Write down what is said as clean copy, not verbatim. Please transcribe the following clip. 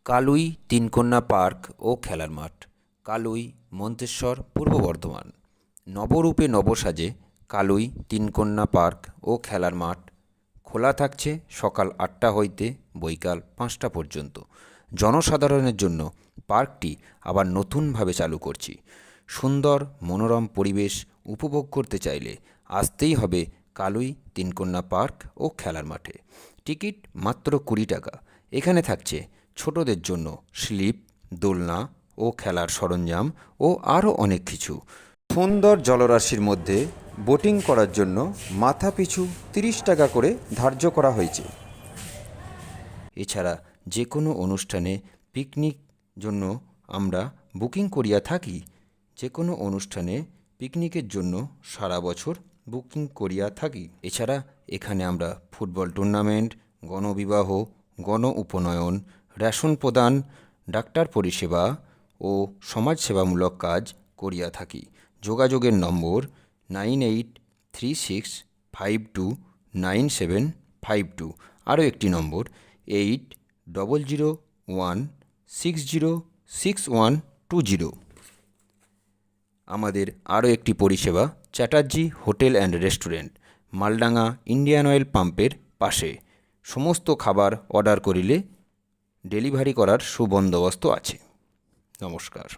কালুই তিনকন্যা park ও খেলার মাঠ, কালুই, মন্তেশ্বর, পূর্ব বর্ধমান। নবরূপে নবসাজে কালুই তিনকন্যা park ও খেলার মাঠ খোলা থাকছে সকাল ৮টা হইতে বৈকাল ৫টা পর্যন্ত। জনসাধারণের জন্য পার্কটি আবার নতুনভাবে চালু করছি। সুন্দর মনোরম পরিবেশ উপভোগ করতে চাইলে আসতেই হবে কালুই তিনকন্যা পার্ক ও খেলার মাঠে। টিকিট মাত্র ২০ টাকা। এখানে থাকছে ছোটদের জন্য স্লিপ, দোলনা ও খেলার সরঞ্জাম ও আরও অনেক কিছু। সুন্দর জলরাশির মধ্যে বোটিং করার জন্য মাথাপিছু ৩০ টাকা করে ধার্য করা হয়েছে। এছাড়া যে কোনো অনুষ্ঠানে পিকনিক জন্য আমরা বুকিং করিয়া থাকি। যে কোনো অনুষ্ঠানে পিকনিকের জন্য সারা বছর বুকিং করিয়া থাকি। এছাড়া এখানে আমরা ফুটবল টুর্নামেন্ট, গণবিবাহ, গণ উপনয়ন, রেশন প্রদান, ডাক্তার পরিষেবা ও সমাজসেবামূলক কাজ করিয়া থাকি। যোগাযোগের নম্বর 9836529752। আরও একটি নম্বর 8001606120। আমাদের আরও একটি পরিষেবা Chatterjee hotel and restaurant, Maldanga Indian oil পাম্পের পাশে। সমস্ত খাবার অর্ডার করিলে ডেলিভারি করার সুবন্দোবস্ত আছে। নমস্কার।